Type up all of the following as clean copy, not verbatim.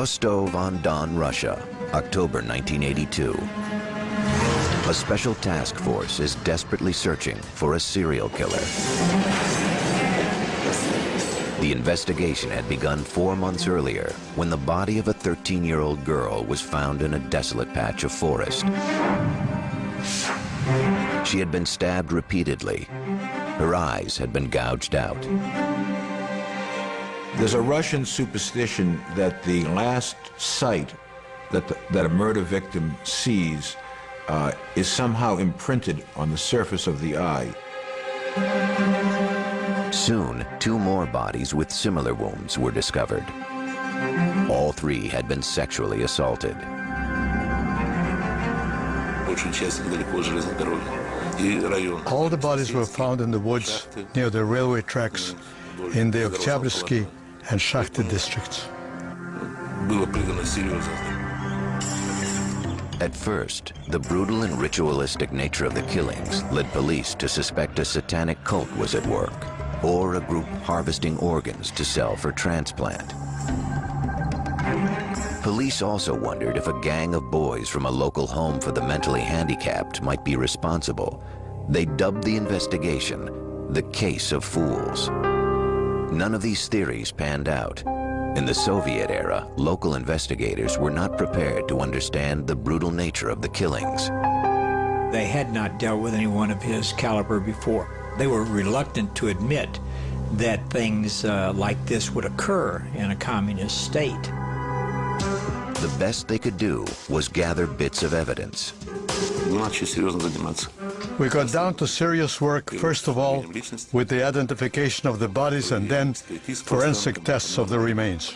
Rostov-on-Don, Russia, October 1982. A special task force is desperately searching for a serial killer. The investigation had begun 4 months earlier when the body of a 13-year-old girl was found in a desolate patch of forest. She had been stabbed repeatedly. Her eyes had been gouged out. There's a Russian superstition that the last sight that a murder victim sees is somehow imprinted on the surface of the eye. Soon, 2 more bodies with similar wounds were discovered. All 3 had been sexually assaulted. All the bodies were found in the woods near the railway tracks in the Oktябрьsky and Shakhty districts. At first, the brutal and ritualistic nature of the killings led police to suspect a satanic cult was at work, or a group harvesting organs to sell for transplant. Police also wondered if a gang of boys from a local home for the mentally handicapped might be responsible. They dubbed the investigation the Case of Fools. None of these theories panned out. In the Soviet era, local investigators were not prepared to understand the brutal nature of the killings. They had not dealt with anyone of his caliber before. They were reluctant to admit that things like this would occur in a communist state. The best they could do was gather bits of evidence. We got down to serious work, first of all, with the identification of the bodies and then forensic tests of the remains.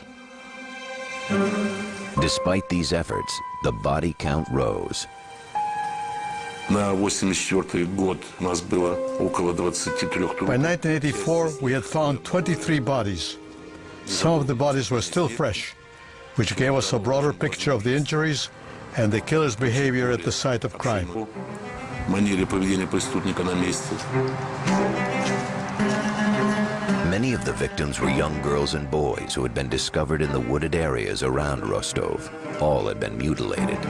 Despite these efforts, the body count rose. By 1984, we had found 23 bodies. Some of the bodies were still fresh, which gave us a broader picture of the injuries and the killer's behavior at the site of crime. Many of the victims were young girls and boys who had been discovered in the wooded areas around Rostov. All had been mutilated.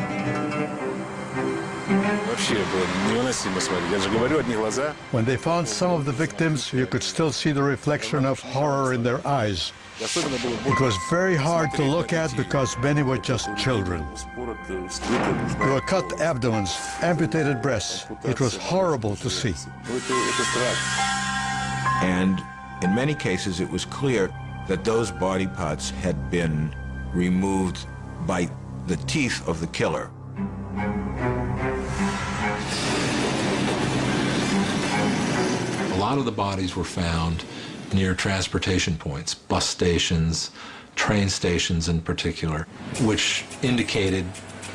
When they found some of the victims, you could still see the reflection of horror in their eyes. It was very hard to look at because many were just children. There were cut abdomens, amputated breasts. It was horrible to see. And in many cases, it was clear that those body parts had been removed by the teeth of the killer. A lot of the bodies were found near transportation points, bus stations, train stations in particular, which indicated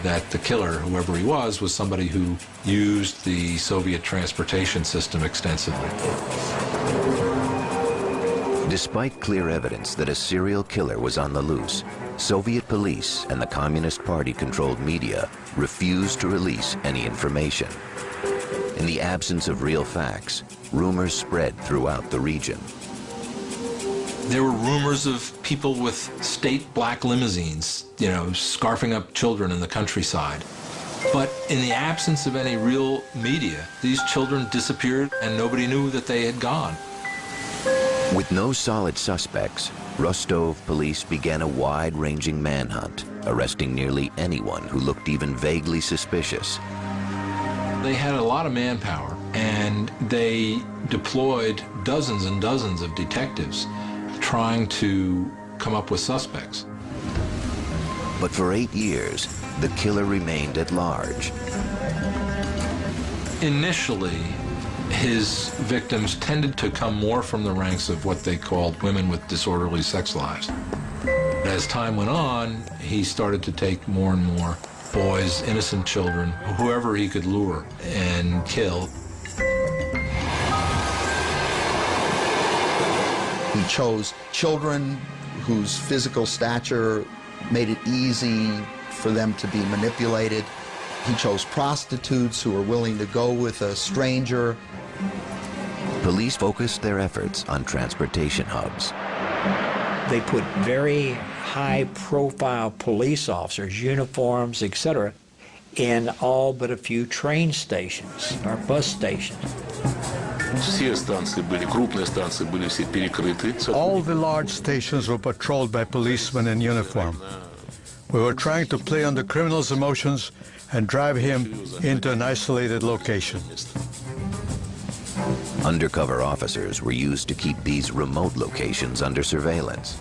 that the killer, whoever he was somebody who used the Soviet transportation system extensively. Despite clear evidence that a serial killer was on the loose, Soviet police and the Communist Party-controlled media refused to release any information. In the absence of real facts, rumors spread throughout the region. There were rumors of people with state black limousines, scarfing up children in the countryside. But in the absence of any real media, these children disappeared and nobody knew that they had gone. With no solid suspects, Rostov police began a wide-ranging manhunt, arresting nearly anyone who looked even vaguely suspicious. They had a lot of manpower, and they deployed dozens and dozens of detectives trying to come up with suspects. But for 8 years, the killer remained at large. Initially, his victims tended to come more from the ranks of what they called women with disorderly sex lives. As time went on, he started to take more and more boys, innocent children, whoever he could lure and kill. He chose children whose physical stature made it easy for them to be manipulated. He chose prostitutes who were willing to go with a stranger. Police focused their efforts on transportation hubs. They put very high-profile police officers, uniforms, etc., in all but a few train stations or bus stations. All the large stations were patrolled by policemen in uniform. We were trying to play on the criminal's emotions and drive him into an isolated location. Undercover officers were used to keep these remote locations under surveillance.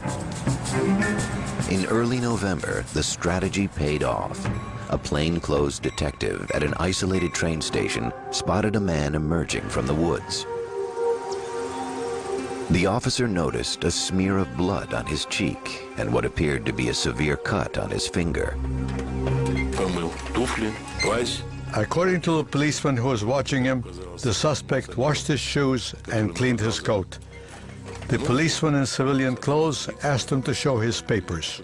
In early November, the strategy paid off. A plainclothes detective at an isolated train station spotted a man emerging from the woods. The officer noticed a smear of blood on his cheek and what appeared to be a severe cut on his finger. According to the policeman who was watching him, the suspect washed his shoes and cleaned his coat. The policeman in civilian clothes asked him to show his papers.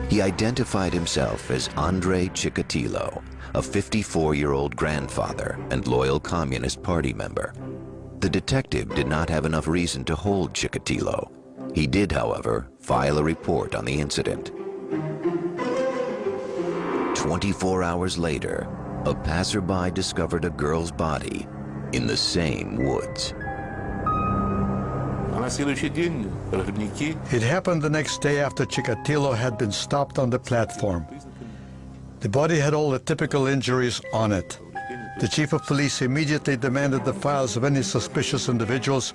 He identified himself as Andrei Chikatilo, a 54-year-old grandfather and loyal Communist Party member. The detective did not have enough reason to hold Chikatilo. He did, however, file a report on the incident. 24 hours later, a passerby discovered a girl's body in the same woods. It happened the next day after Chikatilo had been stopped on the platform. The body had all the typical injuries on it. The chief of police immediately demanded the files of any suspicious individuals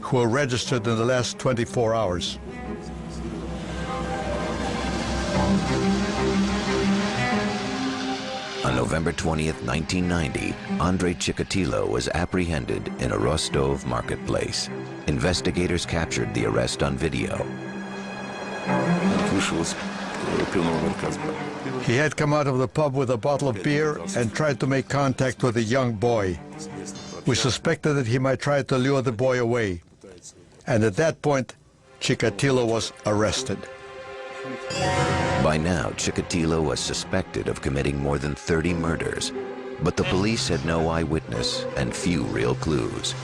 who were registered in the last 24 hours. On November 20th, 1990, Andrei Chikatilo was apprehended in a Rostov marketplace. Investigators captured the arrest on video. He had come out of the pub with a bottle of beer and tried to make contact with a young boy. We suspected that he might try to lure the boy away. And at that point, Chikatilo was arrested. By now, Chikatilo was suspected of committing more than 30 murders, but the police had no eyewitness and few real clues.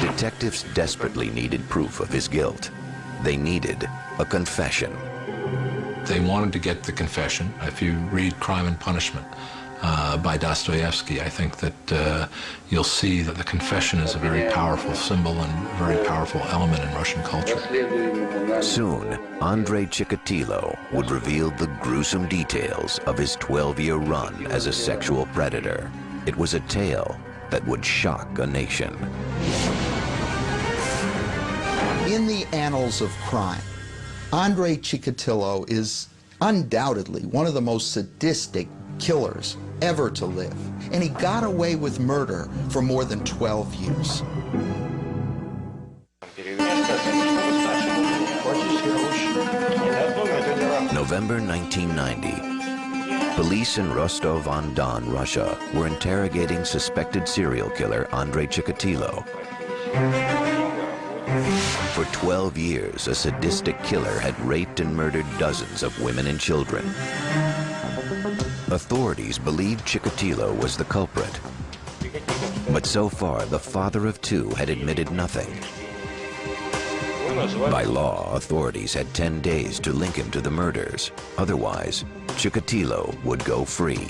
Detectives desperately needed proof of his guilt. They needed a confession. They wanted to get the confession. If you read Crime and Punishment by Dostoevsky, I think that you'll see that the confession is a very powerful symbol and very powerful element in Russian culture. Soon, Andrei Chikatilo would reveal the gruesome details of his 12-year run as a sexual predator. It was a tale that would shock a nation. In the annals of crime, Andrei Chikatilo is undoubtedly one of the most sadistic killers ever to live. And he got away with murder for more than 12 years. November 1990. Police in Rostov-on-Don, Russia, were interrogating suspected serial killer Andrei Chikatilo. For 12 years, a sadistic killer had raped and murdered dozens of women and children. Authorities believed Chikatilo was the culprit. But so far, the father of two had admitted nothing. By law, authorities had 10 days to link him to the murders. Otherwise, Chikatilo would go free.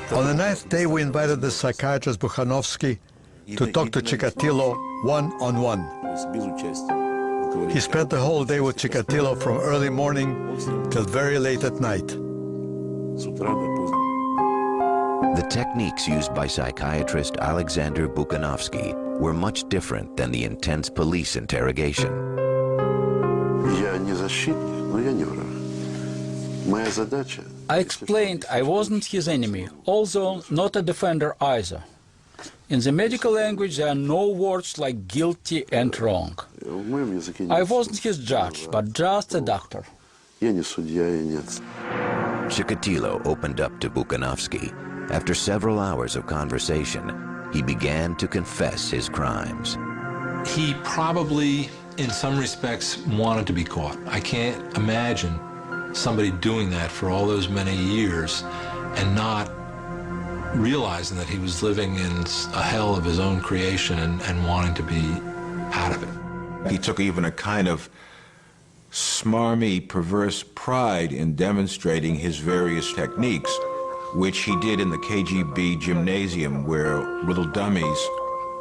On the 9th day, we invited the psychiatrist Bukhanovsky to talk to Chikatilo one-on-one. He spent the whole day with Chikatilo from early morning till very late at night. The techniques used by psychiatrist Alexander Bukhanovsky were much different than the intense police interrogation. I explained I wasn't his enemy, although not a defender either. In the medical language, there are no words like guilty and wrong. I wasn't his judge, but just a doctor. Chikatilo opened up to Bukhanovsky. After several hours of conversation, he began to confess his crimes. He probably, in some respects, wanted to be caught. I can't imagine somebody doing that for all those many years and not realizing that he was living in a hell of his own creation and wanting to be out of it. He took even a kind of smarmy, perverse pride in demonstrating his various techniques, which he did in the KGB gymnasium, where little dummies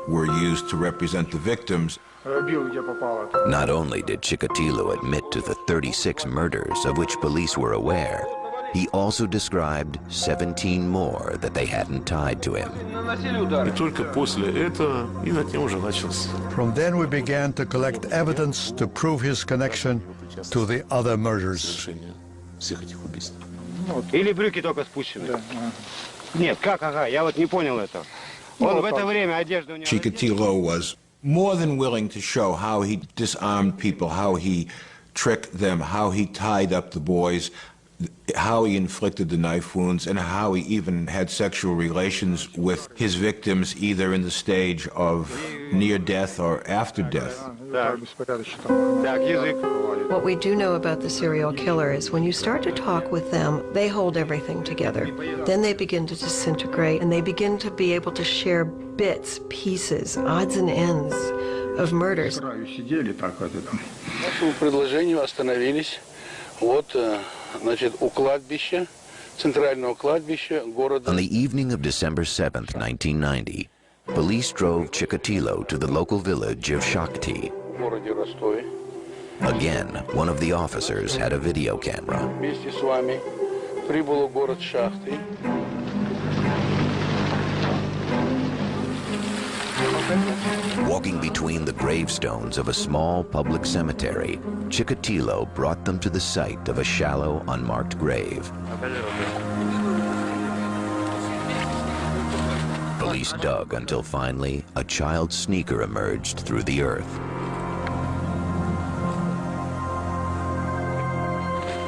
were used to represent the victims. Not only did Chikatilo admit to the 36 murders of which police were aware, he also described 17 more that they hadn't tied to him. From then we began to collect evidence to prove his connection to the other murders. Или брюки только спущены? Нет, как, ага, я вот не понял это. Он в это время одежду у него... Chikatilo was more than willing to show how he disarmed people, how he tricked them, how he tied up the boys, how he inflicted the knife wounds, and how he even had sexual relations with his victims, either in the stage of near death or after death. What we do know about the serial killer is when you start to talk with them, they hold everything together. Then they begin to disintegrate, and they begin to be able to share bits, pieces, odds and ends of murders. On the evening of December 7th, 1990, police drove Chikatilo to the local village of Shakhty. Again, one of the officers had a video camera. Walking between the gravestones of a small public cemetery, Chikatilo brought them to the site of a shallow, unmarked grave. Police dug until finally a child sneaker emerged through the earth.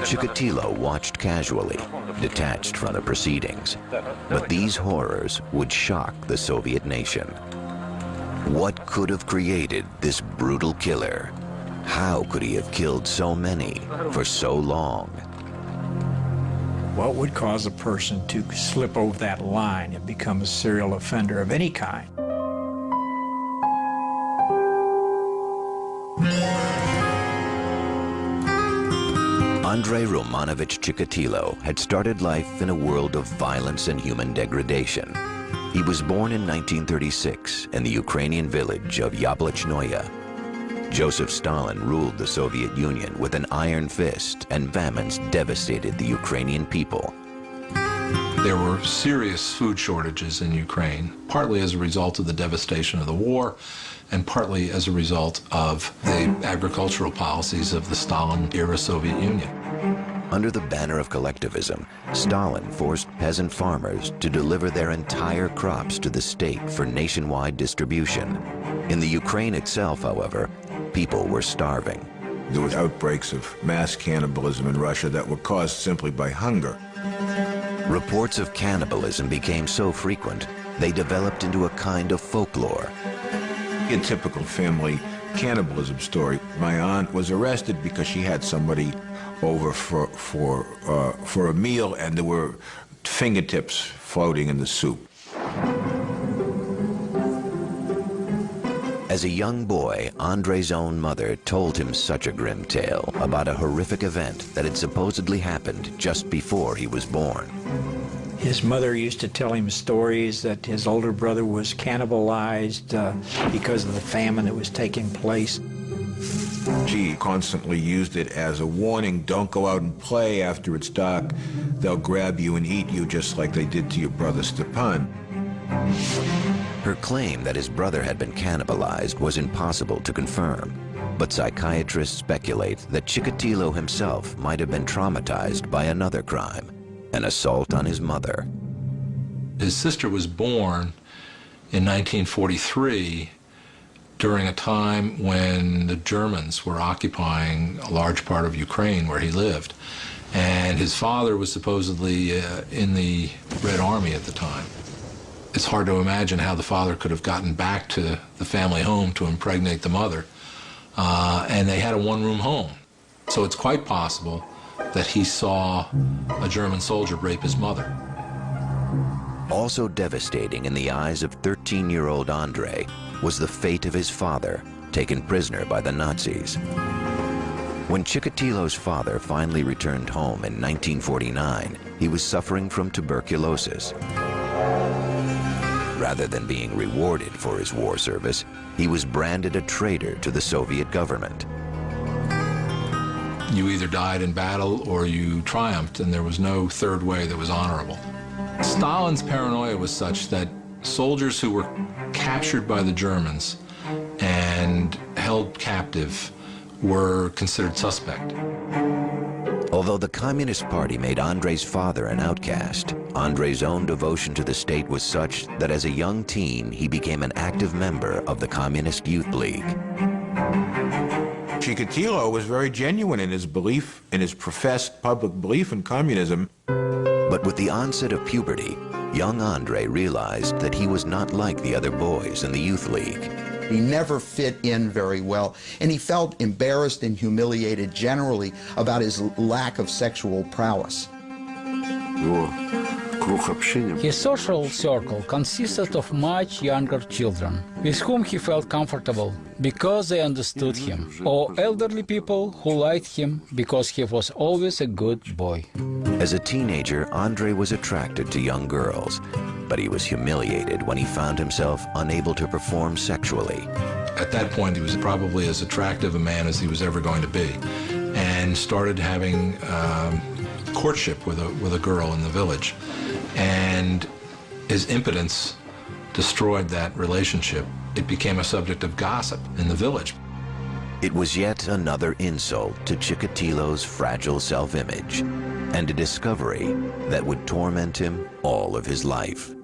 Chikatilo watched casually, detached from the proceedings. But these horrors would shock the Soviet nation. What could have created this brutal killer? How could he have killed so many for so long? What would cause a person to slip over that line and become a serial offender of any kind? Andrei Romanovich Chikatilo had started life in a world of violence and human degradation. He was born in 1936 in the Ukrainian village of Yablachnoye. Joseph Stalin ruled the Soviet Union with an iron fist, and famines devastated the Ukrainian people. There were serious food shortages in Ukraine, partly as a result of the devastation of the war, and partly as a result of the agricultural policies of the Stalin-era Soviet Union. Under the banner of collectivism, Stalin forced peasant farmers to deliver their entire crops to the state for nationwide distribution. In the Ukraine itself, however, people were starving. There was outbreaks of mass cannibalism in Russia that were caused simply by hunger. Reports of cannibalism became so frequent, they developed into a kind of folklore. A typical family cannibalism story. My aunt was arrested because she had somebody over for a meal, and there were fingertips floating in the soup. As a young boy, Andrei's own mother told him such a grim tale about a horrific event that had supposedly happened just before he was born. His mother used to tell him stories that his older brother was cannibalized because of the famine that was taking place. She constantly used it as a warning: don't go out and play after it's dark. They'll grab you and eat you just like they did to your brother Stepan. Her claim that his brother had been cannibalized was impossible to confirm, but psychiatrists speculate that Chikatilo himself might have been traumatized by another crime, an assault on his mother. His sister was born in 1943 during a time when the Germans were occupying a large part of Ukraine where he lived. And his father was supposedly in the Red Army at the time. It's hard to imagine how the father could have gotten back to the family home to impregnate the mother. And they had a one-room home. So it's quite possible that he saw a German soldier rape his mother. Also devastating in the eyes of 13-year-old Andrei was the fate of his father, taken prisoner by the Nazis. When Chikatilo's father finally returned home in 1949, he was suffering from tuberculosis. Rather than being rewarded for his war service, he was branded a traitor to the Soviet government. You either died in battle or you triumphed, and there was no third way that was honorable. Stalin's paranoia was such that soldiers who were captured by the Germans and held captive were considered suspect. Although the Communist Party made Andrei's father an outcast, Andrei's own devotion to the state was such that as a young teen, he became an active member of the Communist Youth League. Chikatilo was very genuine in his belief, in his professed public belief in communism. But with the onset of puberty, young Andrei realized that he was not like the other boys in the Youth League. He never fit in very well, and he felt embarrassed and humiliated generally about his lack of sexual prowess. His social circle consisted of much younger children, with whom he felt comfortable because they understood him, or elderly people who liked him because he was always a good boy. As a teenager, Andrei was attracted to young girls, but he was humiliated when he found himself unable to perform sexually. At that point, he was probably as attractive a man as he was ever going to be, and started having courtship with a girl in the village. And his impotence destroyed that relationship. It became a subject of gossip in the village. It was yet another insult to Chikatilo's fragile self-image, and a discovery that would torment him all of his life.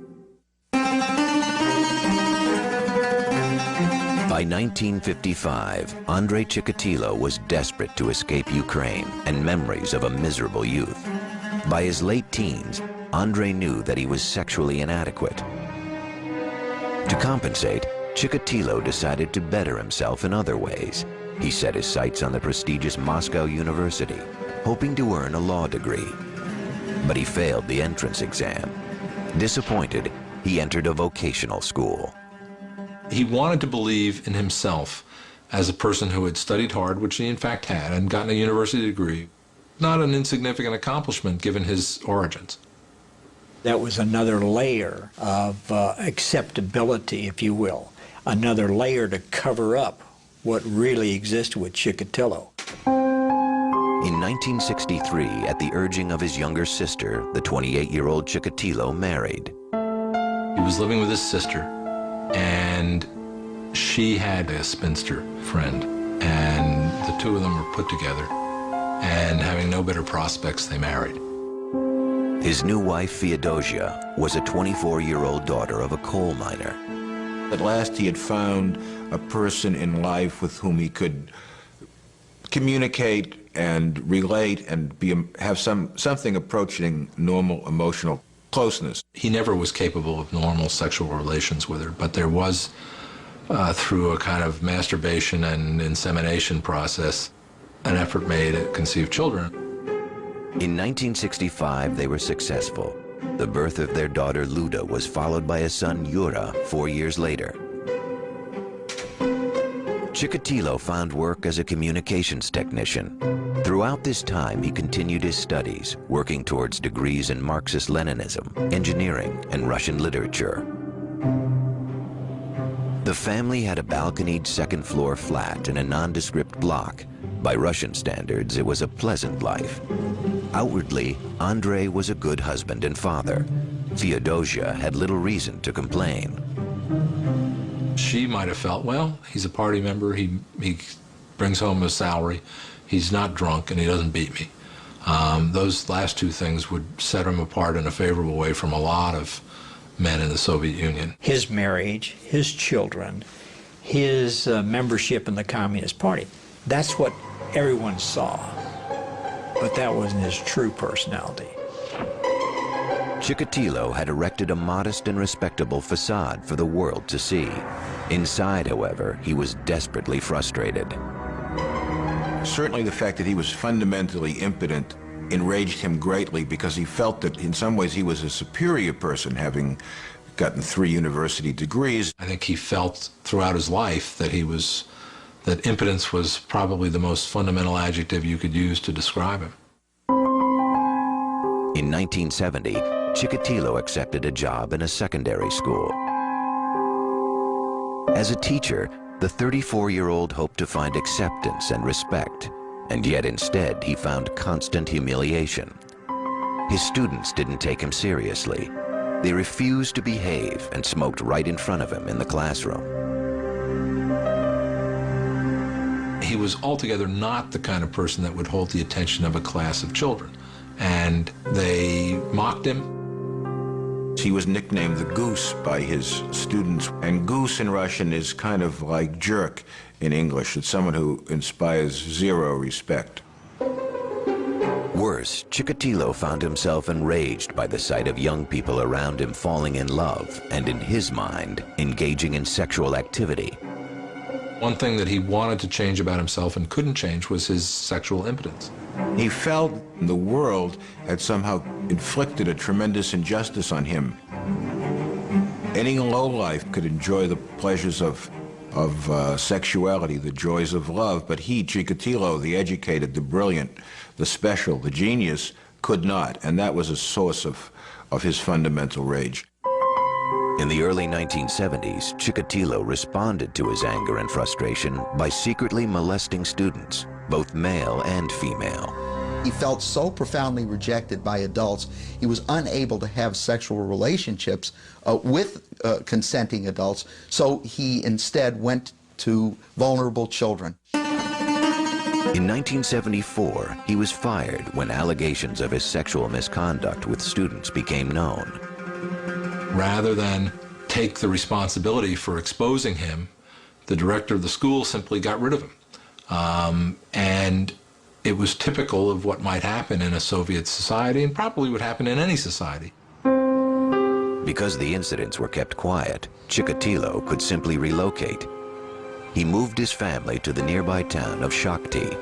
By 1955, Andrei Chikatilo was desperate to escape Ukraine and memories of a miserable youth. By his late teens, Andrei knew that he was sexually inadequate. To compensate, Chikatilo decided to better himself in other ways. He set his sights on the prestigious Moscow University, hoping to earn a law degree. But he failed the entrance exam. Disappointed, he entered a vocational school. He wanted to believe in himself as a person who had studied hard, which he in fact had, and gotten a university degree. Not an insignificant accomplishment given his origins. That was another layer of acceptability, if you will, another layer to cover up what really existed with Chikatilo. In 1963, at the urging of his younger sister, the 28-year-old Chikatilo married. He was living with his sister, and she had a spinster friend, and the two of them were put together, and having no better prospects, they married. His new wife, Feodosia, was a 24-year-old daughter of a coal miner. At last he had found a person in life with whom he could communicate and relate and have something approaching normal emotional closeness. He never was capable of normal sexual relations with her, but there was, through a kind of masturbation and insemination process, an effort made to conceive children. In 1965, they were successful. The birth of their daughter, Luda, was followed by a son, Yura, 4 years later. Chikatilo found work as a communications technician. Throughout this time, he continued his studies, working towards degrees in Marxist-Leninism, engineering, and Russian literature. The family had a balconied second-floor flat in a nondescript block. By Russian standards, it was a pleasant life. Outwardly, Andrei was a good husband and father. Feodosia had little reason to complain. She might have felt, well, he's a party member, he brings home his salary, he's not drunk, and he doesn't beat me. Those last two things would set him apart in a favorable way from a lot of men in the Soviet Union. His marriage, his children, his membership in the Communist Party, that's what everyone saw. But that wasn't his true personality. Chikatilo had erected a modest and respectable facade for the world to see. Inside, however, he was desperately frustrated. Certainly the fact that he was fundamentally impotent enraged him greatly because he felt that in some ways he was a superior person, having gotten 3 university degrees. I think he felt throughout his life that that impotence was probably the most fundamental adjective you could use to describe him. In 1970, Chikatilo accepted a job in a secondary school. As a teacher, the 34-year-old hoped to find acceptance and respect, and yet instead he found constant humiliation. His students didn't take him seriously. They refused to behave and smoked right in front of him in the classroom. He was altogether not the kind of person that would hold the attention of a class of children, and they mocked him. He was nicknamed the Goose by his students, and goose in Russian is kind of like jerk in English. It's someone who inspires zero respect. Worse, Chikatilo found himself enraged by the sight of young people around him falling in love and, in his mind, engaging in sexual activity. One thing that he wanted to change about himself and couldn't change was his sexual impotence. He felt the world had somehow inflicted a tremendous injustice on him. Any lowlife could enjoy the pleasures of sexuality, the joys of love, but he, Chikatilo, the educated, the brilliant, the special, the genius, could not, and that was a source of his fundamental rage. In the early 1970s, Chikatilo responded to his anger and frustration by secretly molesting students, both male and female. He felt so profoundly rejected by adults, he was unable to have sexual relationships with consenting adults, so he instead went to vulnerable children. In 1974, he was fired when allegations of his sexual misconduct with students became known. Rather than take the responsibility for exposing him, the director of the school simply got rid of him. And it was typical of what might happen in a Soviet society, and probably would happen in any society. Because the incidents were kept quiet, Chikatilo could simply relocate. He moved his family to the nearby town of Shakhty.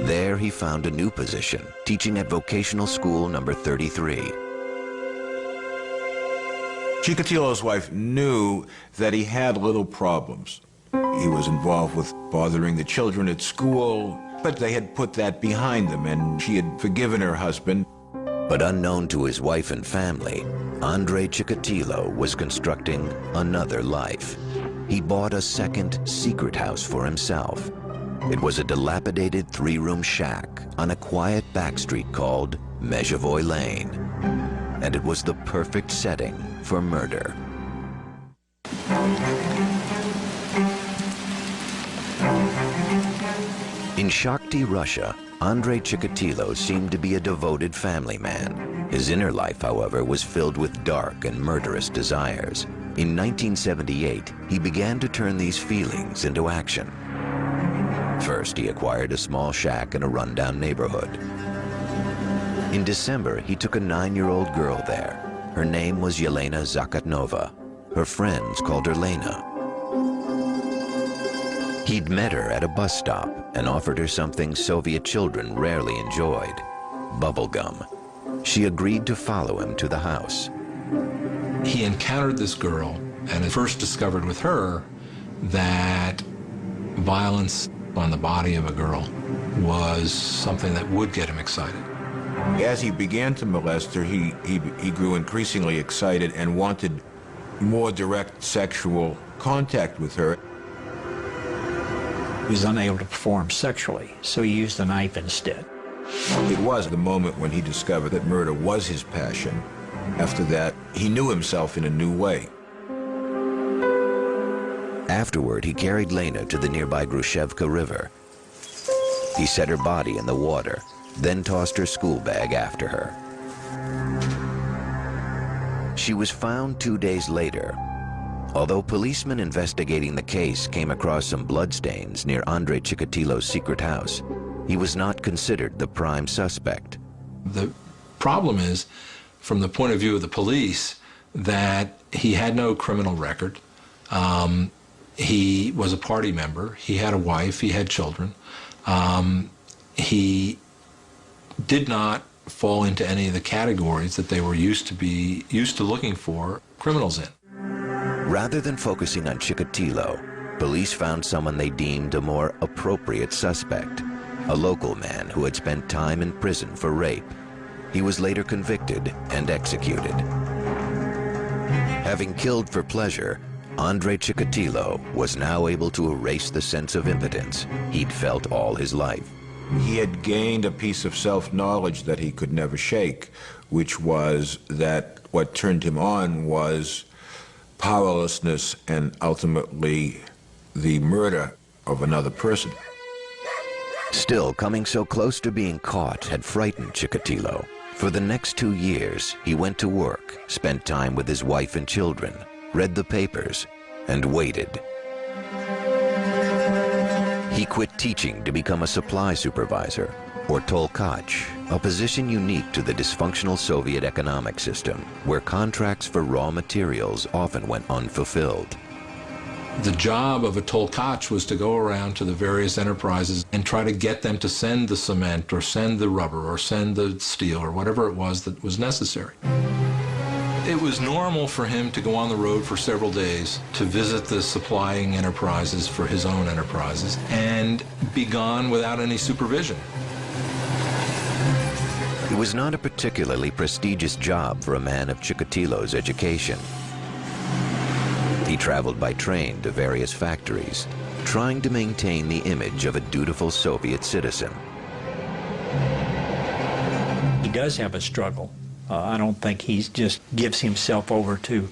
There he found a new position, teaching at vocational school number 33. Chikatilo's wife knew that he had little problems. He was involved with bothering the children at school, but they had put that behind them, and she had forgiven her husband. But unknown to his wife and family, Andrei Chikatilo was constructing another life. He bought a second secret house for himself. It was a dilapidated 3-room shack on a quiet back street called Mezhevoy Lane. And it was the perfect setting for murder. In Shakhty, Russia, Andrei Chikatilo seemed to be a devoted family man. His inner life, however, was filled with dark and murderous desires. In 1978, he began to turn these feelings into action. First, he acquired a small shack in a rundown neighborhood. In December, he took a 9-year-old girl there. Her name was Yelena Zakotnova. Her friends called her Lena. He'd met her at a bus stop and offered her something Soviet children rarely enjoyed, bubblegum. She agreed to follow him to the house. He encountered this girl and had first discovered with her that violence on the body of a girl was something that would get him excited. As he began to molest her, he grew increasingly excited and wanted more direct sexual contact with her. He was unable to perform sexually, so he used a knife instead. It was the moment when he discovered that murder was his passion. After that, he knew himself in a new way. Afterward, he carried Lena to the nearby Grushevka River. He set her body in the water, then tossed her school bag after her. She was found 2 days later. Although policemen investigating the case came across some bloodstains near Andrei Chikatilo's secret house, he was not considered the prime suspect. The problem is, from the point of view of the police, that he had no criminal record. He was a party member. He had a wife. He had children. he did not fall into any of the categories that they were used to looking for criminals in. Rather than focusing on Chikatilo, police found someone they deemed a more appropriate suspect, a local man who had spent time in prison for rape. He was later convicted and executed. Having killed for pleasure, Andrei Chikatilo was now able to erase the sense of impotence he'd felt all his life. He had gained a piece of self-knowledge that he could never shake, which was that what turned him on was powerlessness and ultimately the murder of another person. Still, coming so close to being caught had frightened Chikatilo. For the next 2 years, he went to work, spent time with his wife and children, read the papers, and waited. He quit teaching to become a supply supervisor, or tolkach, a position unique to the dysfunctional Soviet economic system, where contracts for raw materials often went unfulfilled. The job of a tolkach was to go around to the various enterprises and try to get them to send the cement or send the rubber or send the steel or whatever it was that was necessary. It was normal for him to go on the road for several days to visit the supplying enterprises for his own enterprises and be gone without any supervision. It was not a particularly prestigious job for a man of Chikatilo's education. He traveled by train to various factories, trying to maintain the image of a dutiful Soviet citizen. He does have a struggle. I don't think he just gives himself over to,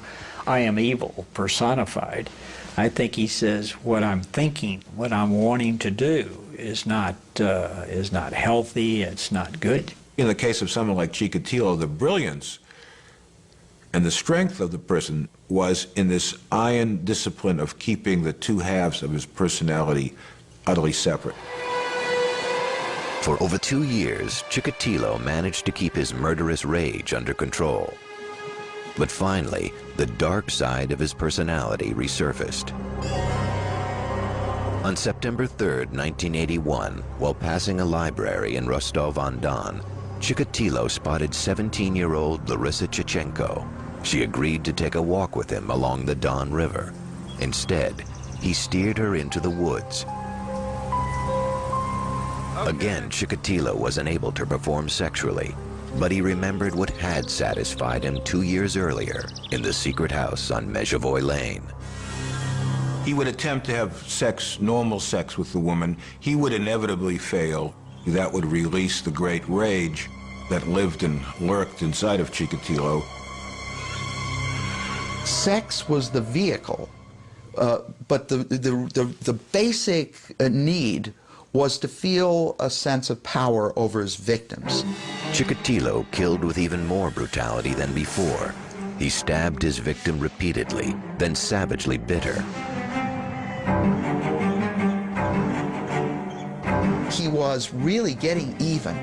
I am evil, personified. I think he says, what I'm thinking, what I'm wanting to do is not healthy, it's not good. In the case of someone like Chikatilo, the brilliance and the strength of the person was in this iron discipline of keeping the two halves of his personality utterly separate. For over 2 years, Chikatilo managed to keep his murderous rage under control. But finally, the dark side of his personality resurfaced. On September 3rd, 1981, while passing a library in Rostov-on-Don, Chikatilo spotted 17-year-old Larissa Chichenko. She agreed to take a walk with him along the Don River. Instead, he steered her into the woods. Again, Chikatilo was unable to perform sexually, but he remembered what had satisfied him 2 years earlier in the secret house on Mezhevoy Lane. He would attempt to have sex, normal sex with the woman. He would inevitably fail. That would release the great rage that lived and lurked inside of Chikatilo. Sex was the vehicle, but the basic need was to feel a sense of power over his victims. Chikatilo killed with even more brutality than before. He stabbed his victim repeatedly, then savagely bit her. He was really getting even.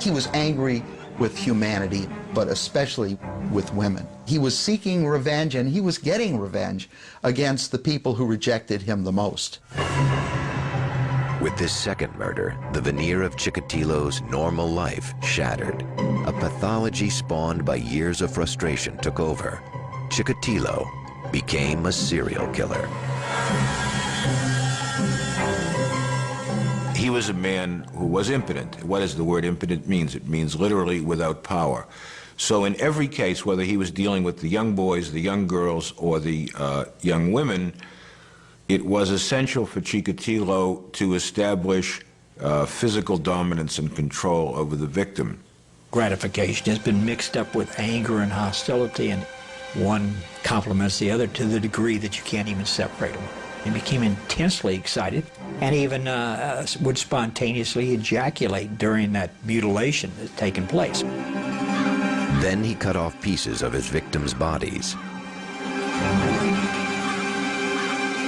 He was angry with humanity, but especially with women. He was seeking revenge, and he was getting revenge against the people who rejected him the most. With this second murder, the veneer of Chikatilo's normal life shattered. A pathology spawned by years of frustration took over. Chikatilo became a serial killer. He was a man who was impotent. What does the word impotent mean? It means literally without power. So in every case, whether he was dealing with the young boys, the young girls, or the young women, it was essential for Chikatilo to establish physical dominance and control over the victim. Gratification has been mixed up with anger and hostility, and one complements the other to the degree that you can't even separate them. He became intensely excited and even would spontaneously ejaculate during that mutilation that had taken place. Then he cut off pieces of his victims' bodies.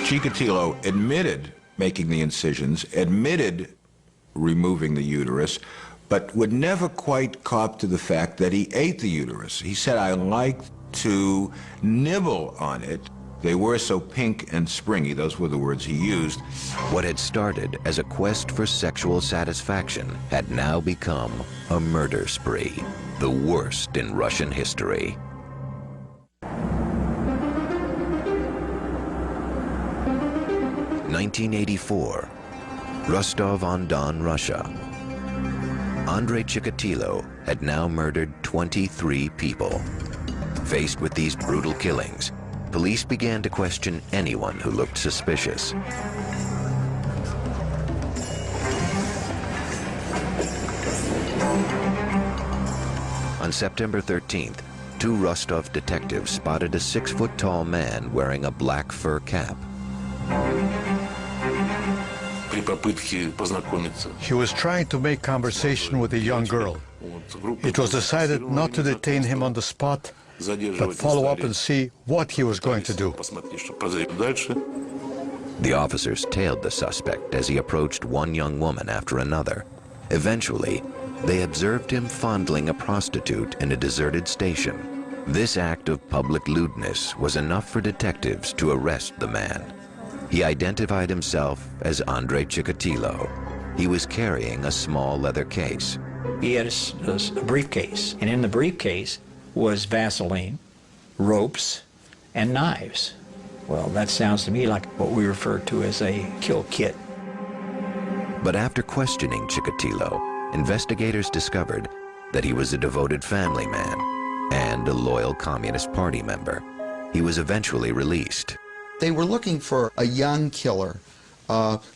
Chikatilo admitted making the incisions, admitted removing the uterus, but would never quite cop to the fact that he ate the uterus. He said, I liked to nibble on it. They were so pink and springy, those were the words he used. What had started as a quest for sexual satisfaction had now become a murder spree, the worst in Russian history. (1984), Rostov-on-Don, Russia. Andrei Chikatilo had now murdered 23 people. Faced with these brutal killings, police began to question anyone who looked suspicious. On September 13th, 2 Rostov detectives spotted a 6-foot-tall man wearing a black fur cap. He was trying to make conversation with a young girl. It was decided not to detain him on the spot, but follow up and see what he was going to do. The officers tailed the suspect as he approached one young woman after another. Eventually, they observed him fondling a prostitute in a deserted station. This act of public lewdness was enough for detectives to arrest the man. He identified himself as Andrei Chikatilo. He was carrying a small leather case. He had a briefcase, and in the briefcase was Vaseline, ropes, and knives. Well, that sounds to me like what we refer to as a kill kit. But after questioning Chikatilo, investigators discovered that he was a devoted family man and a loyal Communist Party member. He was eventually released. They were looking for a young killer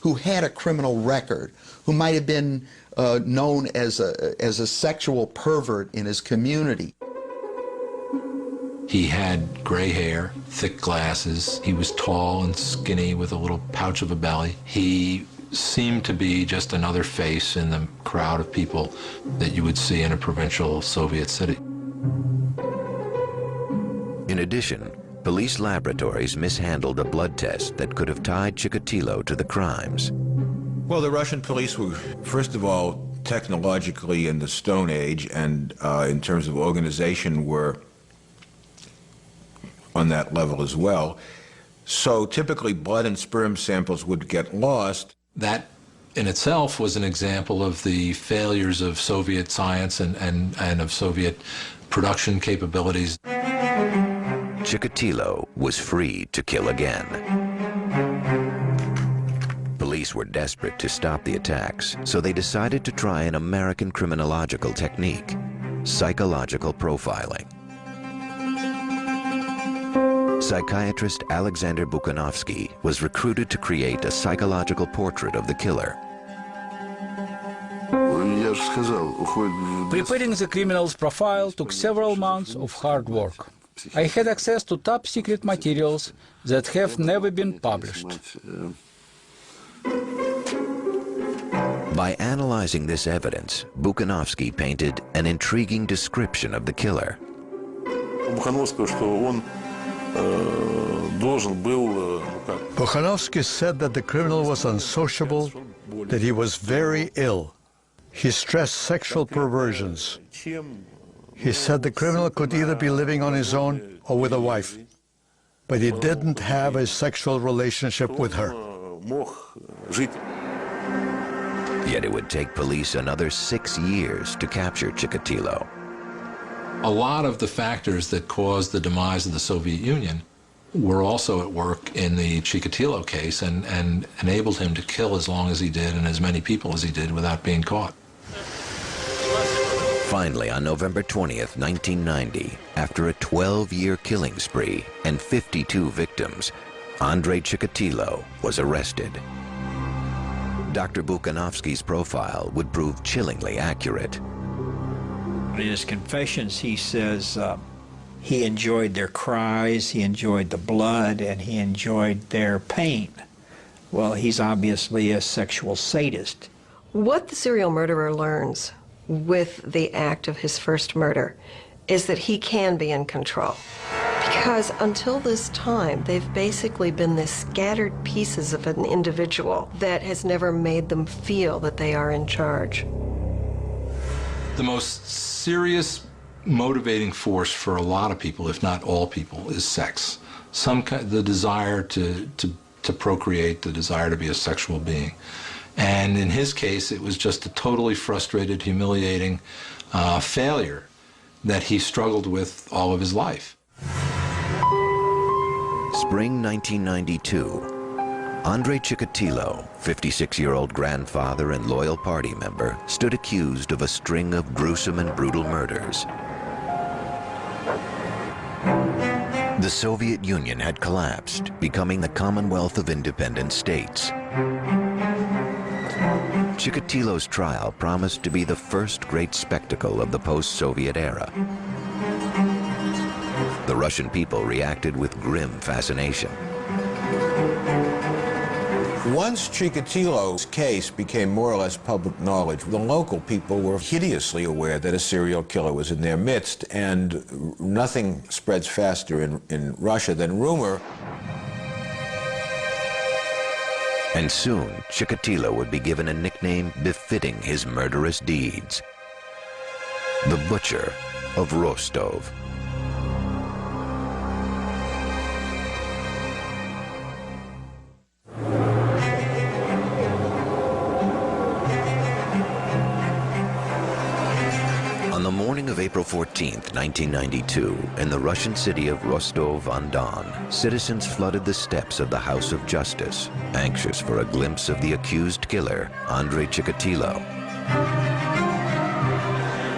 who had a criminal record, who might have been known as a sexual pervert in his community. He had gray hair, thick glasses. He was tall and skinny with a little pouch of a belly. He seemed to be just another face in the crowd of people that you would see in a provincial Soviet city. In addition, police laboratories mishandled a blood test that could have tied Chikatilo to the crimes. Well, the Russian police were, first of all, technologically in the Stone Age, and in terms of organization were on that level as well. So typically blood and sperm samples would get lost. That in itself was an example of the failures of Soviet science and of Soviet production capabilities. Chikatilo was free to kill again. Police were desperate to stop the attacks, so they decided to try an American criminological technique, psychological profiling. Psychiatrist Alexander Bukanovsky was recruited to create a psychological portrait of the killer. Preparing the criminal's profile took several months of hard work. I had access to top secret materials that have never been published. By analyzing this evidence, Bukanovsky painted an intriguing description of the killer. Bukanovsky said that the criminal was unsociable, that he was very ill. He stressed sexual perversions. He said the criminal could either be living on his own or with a wife, but he didn't have a sexual relationship with her. Yet it would take police another 6 years to capture Chikatilo. A lot of the factors that caused the demise of the Soviet Union were also at work in the Chikatilo case and enabled him to kill as long as he did and as many people as he did without being caught. Finally, on November 20th, 1990, after a 12-year killing spree and 52 victims, Andrei Chikatilo was arrested. Dr. Bukanovsky's profile would prove chillingly accurate. In his confessions, he says he enjoyed their cries, he enjoyed the blood, and he enjoyed their pain. Well, he's obviously a sexual sadist. What the serial murderer learns with the act of his first murder is that he can be in control. Because until this time, they've basically been the scattered pieces of an individual that has never made them feel that they are in charge. The most serious motivating force for a lot of people, if not all people, is sex. the desire to procreate, the desire to be a sexual being. And in his case, it was just a totally frustrated, humiliating failure that he struggled with all of his life. Spring 1992. Andrei Chikatilo, 56-year-old grandfather and loyal party member, stood accused of a string of gruesome and brutal murders. The Soviet Union had collapsed, becoming the Commonwealth of Independent States. Chikatilo's trial promised to be the first great spectacle of the post-Soviet era. The Russian people reacted with grim fascination. Once Chikatilo's case became more or less public knowledge, the local people were hideously aware that a serial killer was in their midst, and nothing spreads faster in Russia than rumor. And soon, Chikatilo would be given a nickname befitting his murderous deeds: the Butcher of Rostov. On the morning of April 14th, 1992, in the Russian city of Rostov-on-Don, citizens flooded the steps of the House of Justice, anxious for a glimpse of the accused killer, Andrei Chikatilo.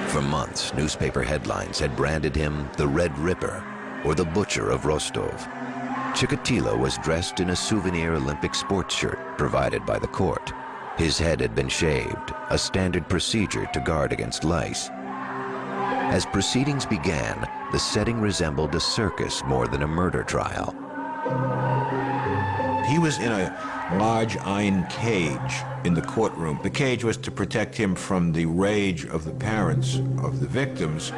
For months, newspaper headlines had branded him the Red Ripper, or the Butcher of Rostov. Chikatilo was dressed in a souvenir Olympic sports shirt provided by the court. His head had been shaved, a standard procedure to guard against lice. As proceedings began, the setting resembled a circus more than a murder trial. He was in a large iron cage in the courtroom. The cage was to protect him from the rage of the parents of the victims.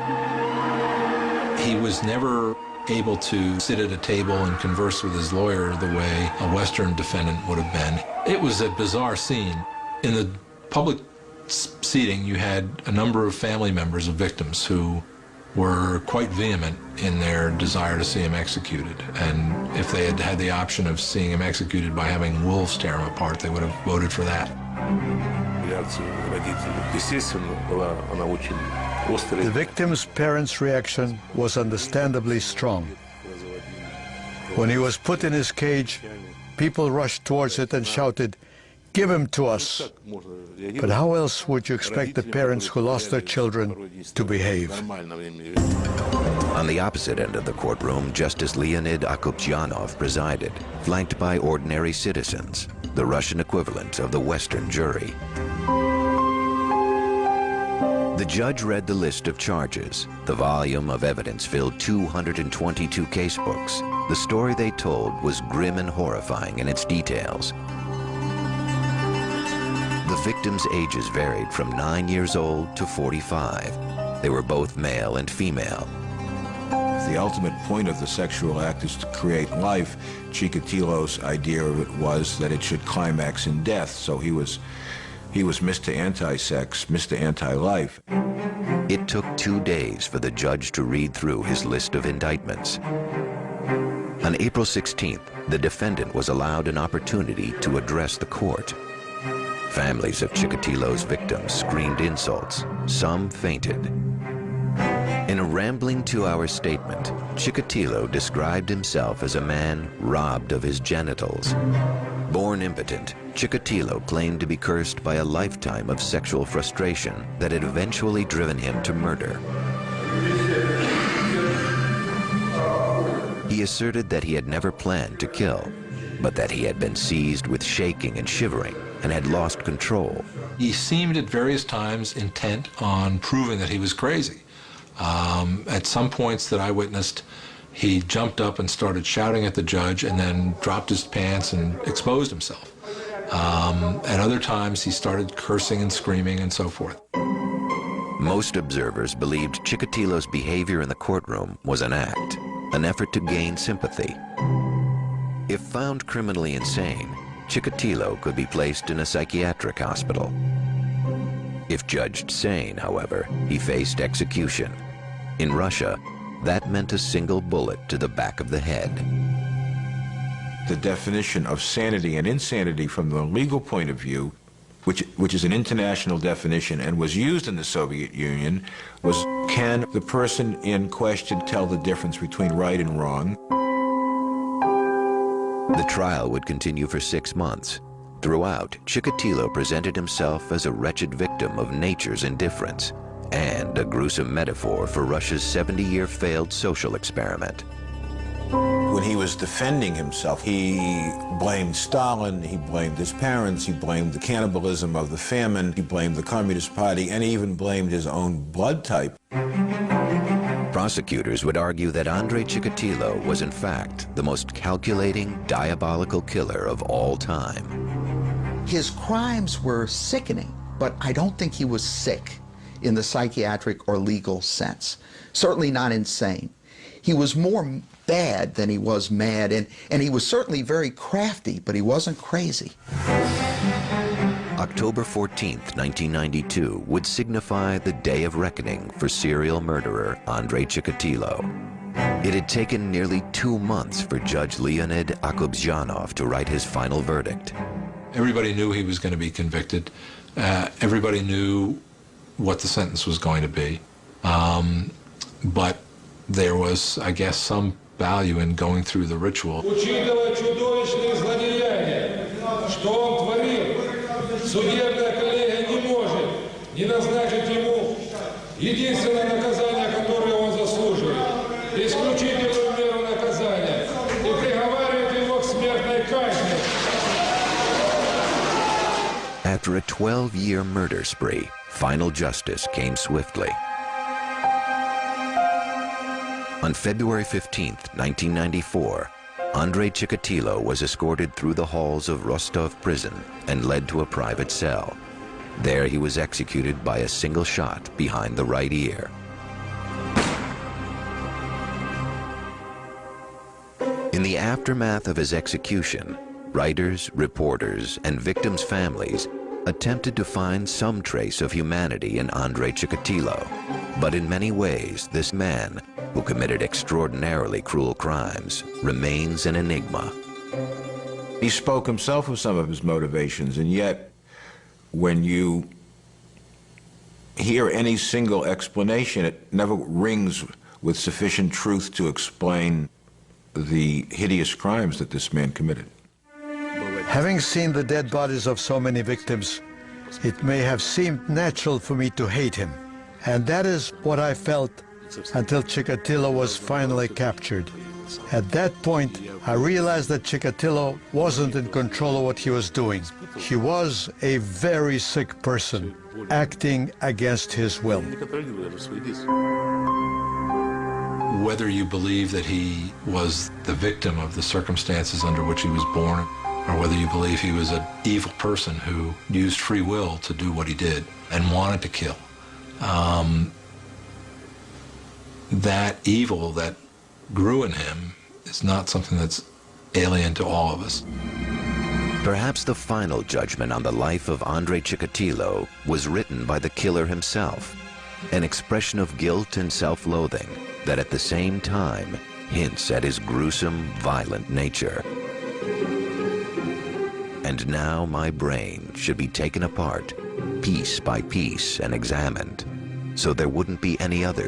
He was never able to sit at a table and converse with his lawyer the way a Western defendant would have been. It was a bizarre scene. In the public seating, you had a number of family members of victims who were quite vehement in their desire to see him executed. And if they had had the option of seeing him executed by having wolves tear him apart, they would have voted for that. The victim's parents' reaction was understandably strong. When he was put in his cage, people rushed towards it and shouted, "Give him to us." But how else would you expect the parents who lost their children to behave? On the opposite end of the courtroom, Justice Leonid Akupchanov presided, flanked by ordinary citizens, the Russian equivalent of the Western jury. The judge read the list of charges. The volume of evidence filled 222 casebooks. The story they told was grim and horrifying in its details. The victims' ages varied from 9 years old to 45. They were both male and female. The ultimate point of the sexual act is to create life. Chikatilo's idea of it was that it should climax in death, so he was Mr. Anti-Sex, Mr. Anti-Life. It took 2 days for the judge to read through his list of indictments. On April 16th, the defendant was allowed an opportunity to address the court. Families of Chikatilo's victims screamed insults. Some fainted. In a rambling 2-hour statement, Chikatilo described himself as a man robbed of his genitals. Born impotent, Chikatilo claimed to be cursed by a lifetime of sexual frustration that had eventually driven him to murder. He asserted that he had never planned to kill, but that he had been seized with shaking and shivering and had lost control. He seemed at various times intent on proving that he was crazy. At some points that I witnessed, he jumped up and started shouting at the judge and then dropped his pants and exposed himself. At other times, he started cursing and screaming and so forth. Most observers believed Chikatilo's behavior in the courtroom was an act, an effort to gain sympathy. If found criminally insane, Chikatilo could be placed in a psychiatric hospital. If judged sane, however, he faced execution. In Russia, that meant a single bullet to the back of the head. The definition of sanity and insanity from the legal point of view, which is an international definition and was used in the Soviet Union, was can the person in question tell the difference between right and wrong? The trial would continue for 6 months. Throughout, Chikatilo presented himself as a wretched victim of nature's indifference and a gruesome metaphor for Russia's 70-year failed social experiment. When he was defending himself, he blamed Stalin, he blamed his parents, he blamed the cannibalism of the famine, he blamed the Communist Party, and he even blamed his own blood type. Prosecutors would argue that Andrei Chikatilo was in fact the most calculating, diabolical killer of all time. His crimes were sickening, but I don't think he was sick in the psychiatric or legal sense. Certainly not insane. He was more bad than he was mad, and he was certainly very crafty, but he wasn't crazy. October 14th, 1992 would signify the day of reckoning for serial murderer Andrei Chikatilo. It had taken nearly 2 months for Judge Leonid Akobzhanov to write his final verdict. Everybody knew he was going to be convicted. Everybody knew what the sentence was going to be. But there was, I guess, some value in going through the ritual. Учитывая чудовищные злодеяния, что он творил, судебная коллегия не может не назначить ему единственное наказание, которое он заслуживает, исключительную меру наказания, и приговаривает его к смертной казни. After a 12-year murder spree, final justice came swiftly. On February 15, 1994, Andrei Chikatilo was escorted through the halls of Rostov prison and led to a private cell. There he was executed by a single shot behind the right ear. In the aftermath of his execution, writers, reporters, and victims' families attempted to find some trace of humanity in Andrei Chikatilo. But in many ways, this man, who committed extraordinarily cruel crimes, remains an enigma. He spoke himself of some of his motivations, and yet when you hear any single explanation, it never rings with sufficient truth to explain the hideous crimes that this man committed. Having seen the dead bodies of so many victims, it may have seemed natural for me to hate him. And that is what I felt until Chikatilo was finally captured. At that point, I realized that Chikatilo wasn't in control of what he was doing. He was a very sick person, acting against his will. Whether you believe that he was the victim of the circumstances under which he was born, or whether you believe he was an evil person who used free will to do what he did and wanted to kill, that evil that grew in him is not something that's alien to all of us. Perhaps the final judgment on the life of Andrei Chikatilo was written by the killer himself, an expression of guilt and self-loathing that at the same time hints at his gruesome, violent nature. And now my brain should be taken apart, piece by piece, and examined, so there wouldn't be any other